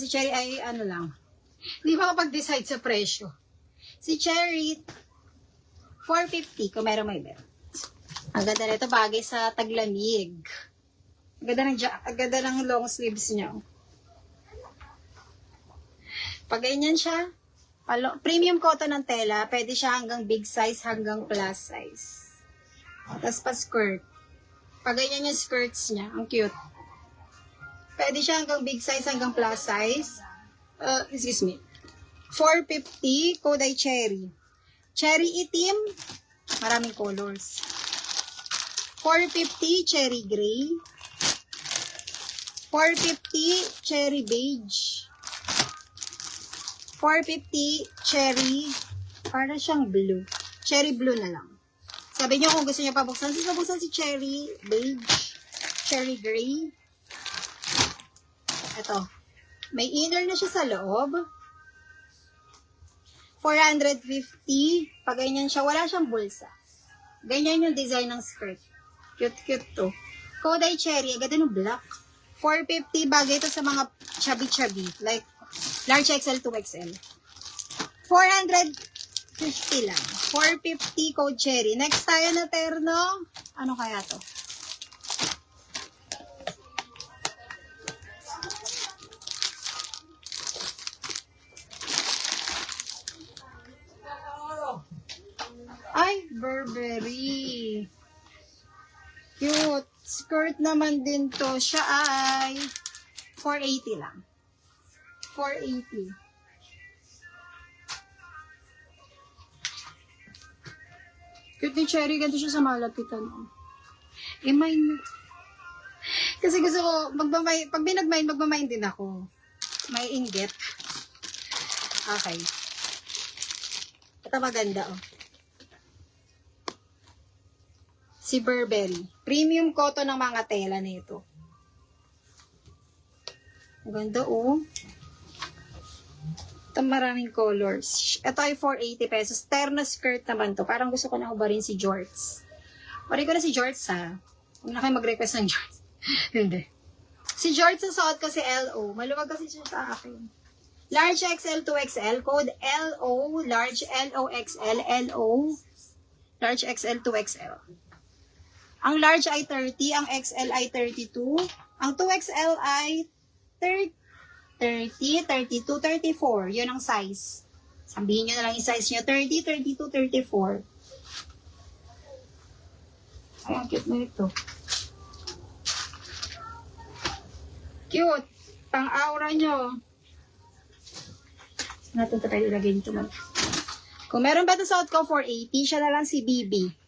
Si Cherry ay ano lang. Hindi makapag-decide sa presyo. Si Cherry, 450 kung meron may bet. Ang ganda nito, bagay sa taglamig. Ang ganda ng long sleeves niya. Pag ganyan siya, premium cotton ng tela, pwede siya hanggang big size, hanggang plus size. Tapos pa skirt. Pag ganyan yung skirts niya, ang cute. Pwede siya hanggang big size, hanggang plus size. Excuse me. 450, Koday Cherry. Cherry itim, maraming colors. 450, Cherry Gray. 450, Cherry Beige. 450, Cherry, para siyang blue. Cherry blue na lang. Sabi niyo kung gusto niyo pabuksan, pabuksan si Cherry Beige, Cherry Gray. Ito. May inner na siya sa loob. 450. Pag ganyan siya, wala siyang bulsa. Ganyan yung design ng skirt. Cute to. Koday Cherry, agad ng black. 450, bagay ito sa mga chubby-chubby. Like, large XL to XL. 450 lang. 450 Code Cherry. Next tayo na terno. Ano kaya to? Ay, Burberry. Cute. Skirt naman din to. Siya ay 480 lang. 480. Cute ni Cherry. Ganito siya sa malapitan. Mine. Kasi gusto ko, pag binag-mine, magmamine din ako. May inggit. Okay. Ito maganda, oh. Si Burberry. Premium cotton ng mga tela nito. Ang ganda, oh. Ito maraming colors. Ito ay 480 pesos. Terno skirt naman to. Parang gusto ko na hubarin si Jorts. Pari ko na si Jorts, ha. Huwag na kayo mag-request ng Jorts. Hindi. Si Jorts sa suot ko si LO. Maluwag kasi siya sa akin. Large XL to XL. Code LO. Large LO XL. LO. Large XL to XL. Ang large ay 30, ang XL ay 32, ang 2XL ay 30, 32, 34. Yun ang size. Sabihin nyo na lang yung size nyo. 30, 32, 34. Ay, ang cute na ito. Cute. Pang-aura nyo. Natin ito tayo ilagay dito. Kung meron ba ito sa out ko 480, siya na lang si BB.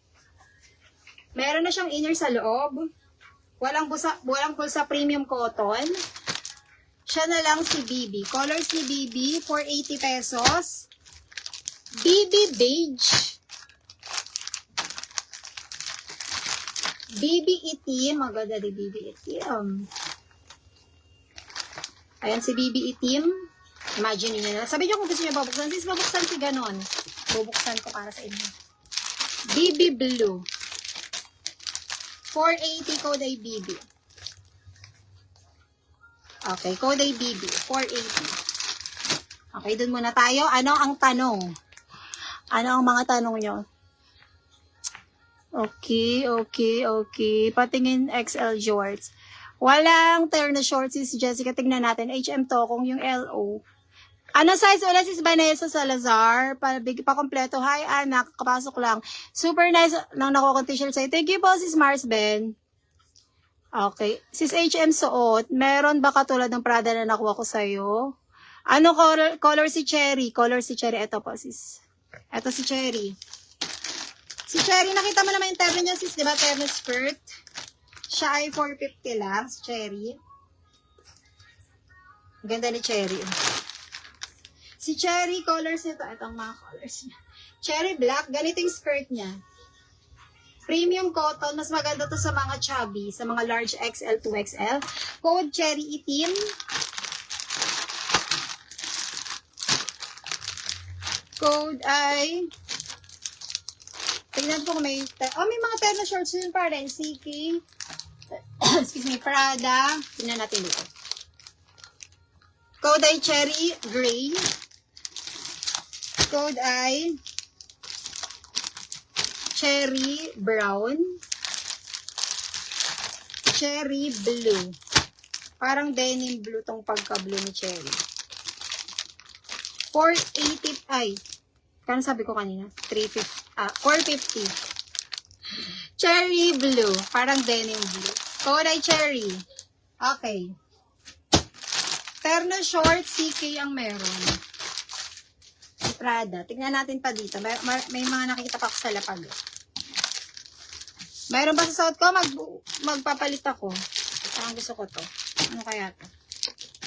Meron na siyang inner sa loob. Walang pulsa premium cotton. Siya na lang si BB. Colors ni BB, 480 pesos. BB Beige. BB Itim. Maganda di BB Itim. Ayan si BB Itim. Imagine niyo na. Sabi niyo kung gusto niyo babuksan. Sis, babuksan si ganon. Bubuksan ko para sa inyo. BB Blue. 480 Koday BB. Okay, Koday BB. 480. Okay, dun muna tayo. Ano ang tanong? Ano ang mga tanong nyo? Okay. Patingin XL shorts. Walang terno shorts si Jessica. Tignan natin. HM to kung yung LO. Ano size ulit sis Vanessa Salazar? Pa-kompleto. Hi anak, kapasok lang. Super nice lang nakuha kong t-shirt sa'yo. Thank you po sis Mars Ben. Okay. Sis HM suot. Meron ba katulad ng Prada na nakuha ko sa'yo? Ano color si Cherry? Color si Cherry. Ito po sis. Ito si Cherry. Si Cherry, nakita mo naman yung terno niya sis. Diba terno skirt? Siya ay 450 lang. Si Cherry. Ganda ni Cherry. Si Cherry, colors nito. Ito ang mga colors niya. Cherry black, ganito yung skirt niya. Premium cotton, mas maganda to sa mga chubby, sa mga large XL to XL. Code Cherry Itim. Code ay... Tingnan ko kung may... may mga terno shorts yun pa rin. CK. Excuse me, Prada. Tingnan natin dito. Code ay cherry gray. Code ay cherry brown. Cherry blue. Parang denim blue tong pagka-blue ni cherry. 480, ay. Kano sabi ko kanina? 450. Cherry blue. Parang denim blue. Code ay cherry. Okay. Terno short, CK ang meron. Prada. Tignan natin pa dito. May mga nakikita pa ako sa lapag. Mayroon ba sa suot ko? Magpapalit ako. Parang gusto ko to. Ano kaya to?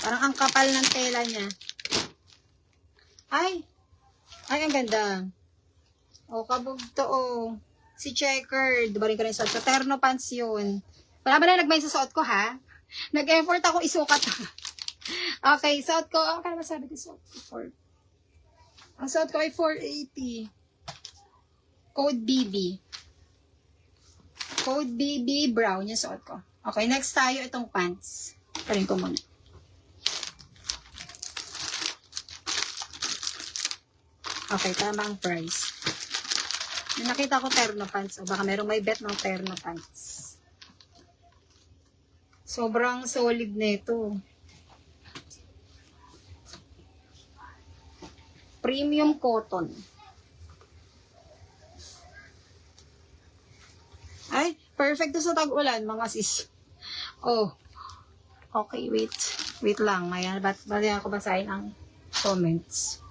Parang ang kapal ng tela niya. Ay, ang ganda. O, kabog to, o. Si Checkered. Barin ko rin suot ko. Terno pants yun. Wala ba na nagmay sa suot ko, ha? Nag-effort ako isukat. Okay, suot ko. Ano ka naman sabi ko suot ko? Ang suot ko ay 480. Code BB. Code BB brown yung suot ko. Okay, next tayo itong pants. Parin ko muna. Okay, tama ang price. May nakita ko terno pants. O baka merong may bet ng terno pants. Sobrang solid nito. Premium cotton. Ay, perfect to sa tag-ulan, mga sis. Oh. Okay, wait. Wait lang. Ayan, bali ako basahin ang comments.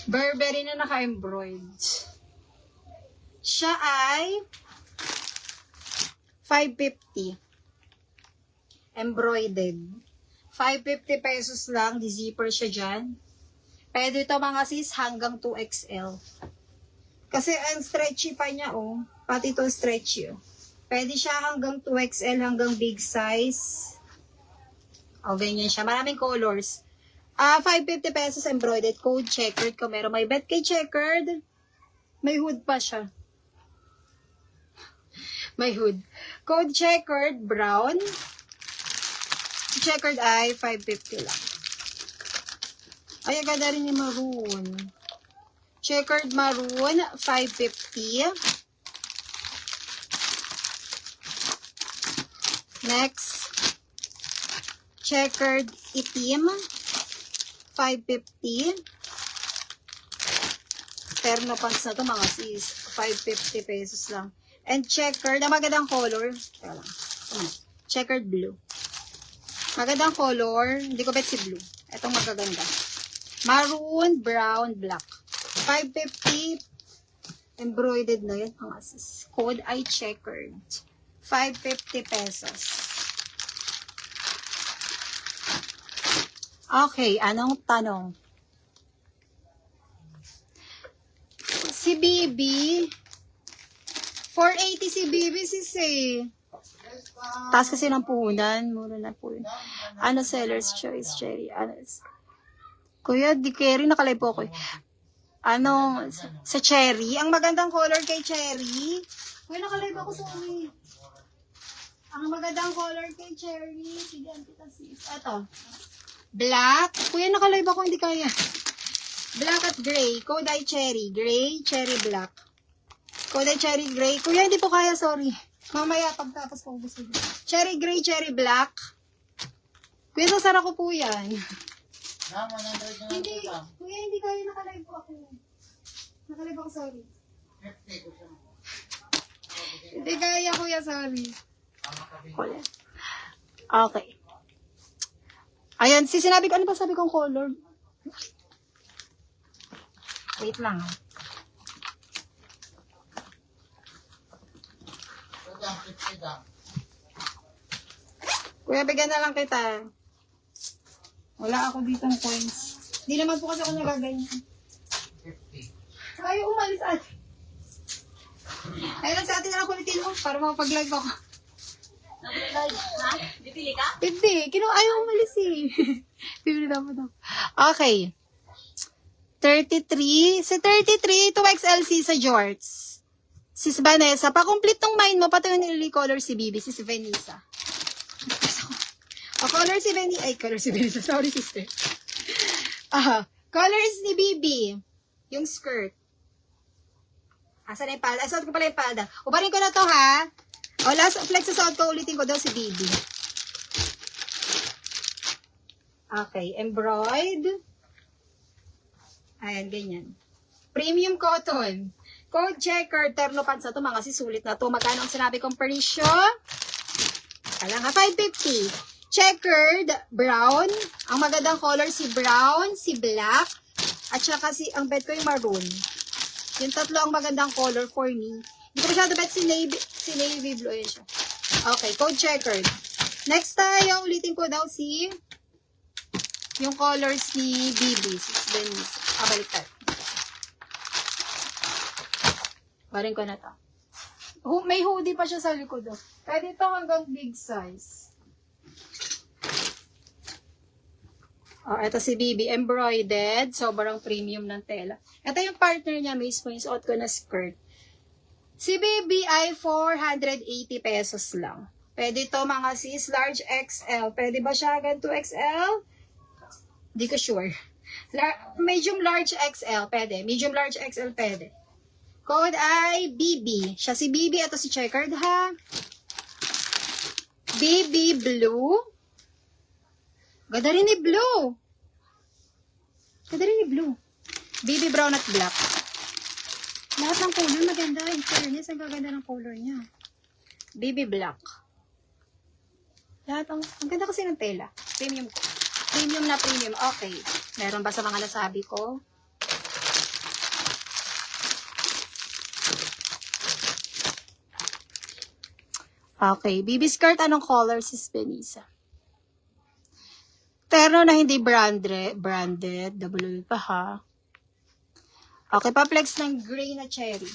Burberry na naka-embroidered. Siya ay 550. Embroidered. 550 pesos lang. Di-zipper siya dyan. Pwede ito mga sis hanggang 2XL. Kasi ang stretchy pa niya, oh. Pati ito stretchy, oh. Pwede siya hanggang 2XL, hanggang big size. O, ganyan siya. Maraming colors. 550 pesos embroidered. Code Checkered. Kung meron may bet kay Checkered, may hood pa siya. May hood. Code Checkered, brown. Checkered ay 550 lang. Ay, agad rin yung maroon. Checkered maroon, 550. Next, checkered itim, 550. Terno pants na to mga sis, 550 pesos lang. And checkered, ang magandang color, teka lang, checkered blue. Magandang color, hindi ko bet si blue. Itong magaganda. Maroon, brown, black. 550 embroidered na yun mga sis. Code ay Checkered. 550 pesos. Okay, anong tanong? Si Bibi, 480 si Bibi sis eh. Taas kasi ng puhunan. Mura na po yun. Ano seller's choice, Cherry? Ano? Kuya, di Cherry, nakalive po ako eh. Ano, sa Cherry. Ang magandang color kay Cherry. Kuya, nakalive ako sa umi. Ang magandang color kay Cherry. Sige, antitasis. Ito. Black. Kuya, nakalive ako, hindi kaya. Black at gray. Code ay Cherry. Gray, Cherry, black. Code ay Cherry, gray. Kuya, hindi po kaya, sorry. Mamaya, pagtapos ko gusto. Cherry, gray, cherry, black. Kuya, sasara ko po yan. Hindi, kuya, hindi kaya nakalive po ako. Nakalive ako, sorry. Hindi kaya, kuya, sorry. Okay. Ayan, sinabi ko, ano ba sabi kong color? Wait lang. Kuya, bigyan na lang kita. Wala ako ditong coins. Hindi naman po kasi ako nagaganyan. 50. Ayaw umalis ate. Ayun lang sa atin na lang kulitin mo para makapag-live ako. Ha? Bipili ka? Hindi. Ayaw umalis eh. Bibili dapat ako. Okay. 33. Sa 33, 2XLC sa Jorts. Sis Vanessa, pa-complete tong mind mo, pati yung nilili color si Bibi, sis Vanessa. Color si Benny. Ay, color si Benny. Sorry, sister. Colors ni Bibi. Yung skirt. Asan na yung palda? Suot ko pala yung palda. Ubarin ko na to, ha? O, last flex sa suot ko, ulitin ko daw si Bibi. Okay, embroidered. Ayan, ganyan. Premium cotton. Code checker, terno pants na to, mga sisulit na to. Magkano ang sinabi kong presyo? Kala nga, 550. Checkered, brown. Ang magandang color si brown, si black, at saka ang bet ko yung maroon. Yung tatlo ang magandang color for me. Hindi ko masyado bet si navy blue. Ayan siya. Okay, code checkered. Next tayo, ulitin ko daw yung colors ni BB. Baliktad. Barin ko na to. May hoodie pa siya sa likod. Pwede ito hanggang big size. Ito si BB. Embroidered. Sobrang premium ng tela. Ito yung partner niya mismo. Yung suot ko na skirt. Si BB ay 480 pesos lang. Pwede ito mga sis. Large XL. Pwede ba siya hanggang 2XL? Di ko sure. Medium large XL. Pwede. Medium large XL. Pwede. Code ay BB. Siya si BB. Ito si checkered, ha? BB blue. Ganda rin ni blue. Ganda rin ni blue. BB brown at black. Lahat ng color maganda. In fairness, ang gaganda ng color niya. BB black. Lahat ang ganda kasi ng tela. Premium ko. Premium na premium. Okay. Meron ba sa mga nasabi ko? Okay. BB skirt, anong color si Benisa? Terno na hindi branded. Double pa, ha? Okay, pa-flex ng gray na cherry.